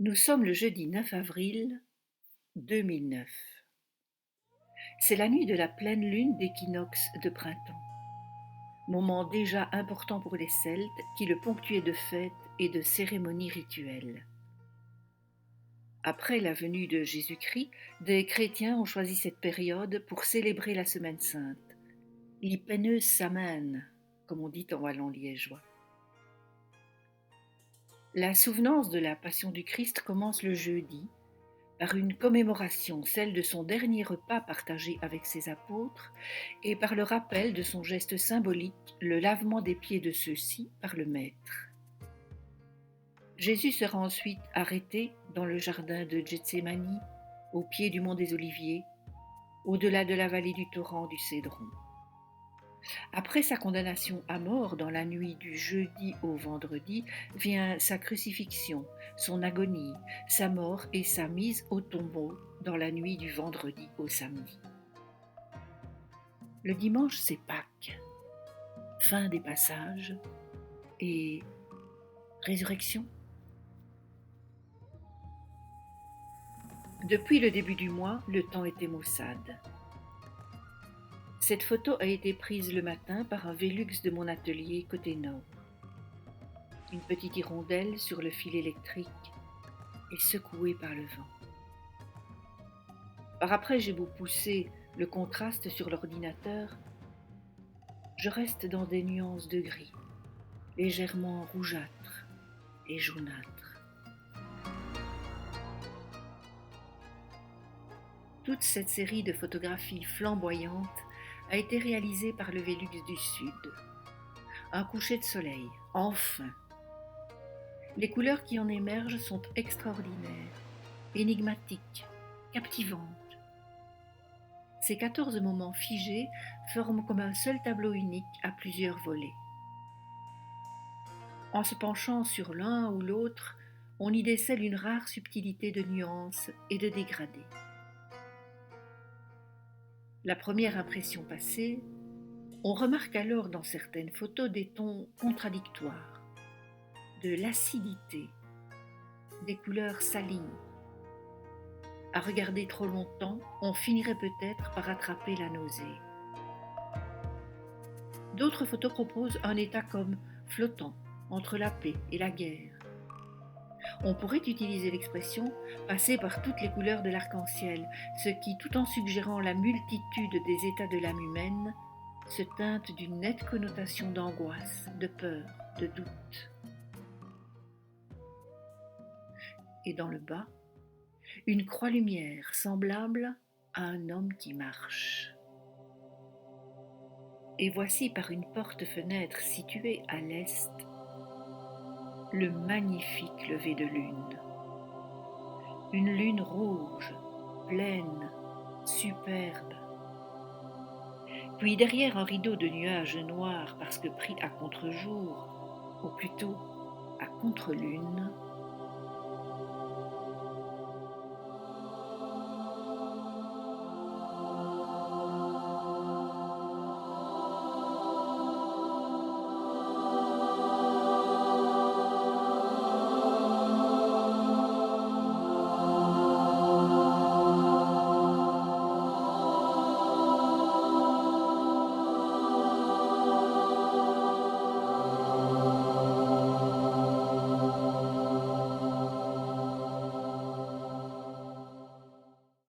Nous sommes le jeudi 9 avril 2009. C'est la nuit de la pleine lune d'équinoxe de printemps, moment déjà important pour les Celtes qui le ponctuaient de fêtes et de cérémonies rituelles. Après la venue de Jésus-Christ, des chrétiens ont choisi cette période pour célébrer la Semaine sainte, l'Ipeneuse Samaine, comme on dit en wallon liégeois. La souvenance de la Passion du Christ commence le jeudi, par une commémoration, celle de son dernier repas partagé avec ses apôtres, et par le rappel de son geste symbolique, le lavement des pieds de ceux-ci par le Maître. Jésus sera ensuite arrêté dans le jardin de Gethsémani, au pied du mont des Oliviers, au-delà de la vallée du torrent du Cédron. Après sa condamnation à mort dans la nuit du jeudi au vendredi, vient sa crucifixion, son agonie, sa mort et sa mise au tombeau dans la nuit du vendredi au samedi. Le dimanche, c'est Pâques, fin des passages et résurrection. Depuis le début du mois, le temps était maussade. Cette photo a été prise le matin par un Velux de mon atelier côté nord. Une petite hirondelle sur le fil électrique est secouée par le vent. Par après, j'ai beau pousser le contraste sur l'ordinateur, je reste dans des nuances de gris, légèrement rougeâtres et jaunâtres. Toute cette série de photographies flamboyantes a été réalisée par le Velux du Sud. Un coucher de soleil, enfin. Les couleurs qui en émergent sont extraordinaires, énigmatiques, captivantes. Ces 14 moments figés forment comme un seul tableau unique à plusieurs volets. En se penchant sur l'un ou l'autre, on y décèle une rare subtilité de nuances et de dégradés. La première impression passée, on remarque alors dans certaines photos des tons contradictoires, de l'acidité, des couleurs salines. À regarder trop longtemps, on finirait peut-être par attraper la nausée. D'autres photos proposent un état comme flottant entre la paix et la guerre. On pourrait utiliser l'expression passer par toutes les couleurs de l'arc-en-ciel, ce qui, tout en suggérant la multitude des états de l'âme humaine, se teinte d'une nette connotation d'angoisse, de peur, de doute. Et dans le bas, une croix-lumière semblable à un homme qui marche. Et voici par une porte-fenêtre située à l'est, le magnifique lever de lune. Une lune rouge, pleine, superbe. Puis derrière un rideau de nuages noirs parce que pris à contre-jour, ou plutôt à contre-lune,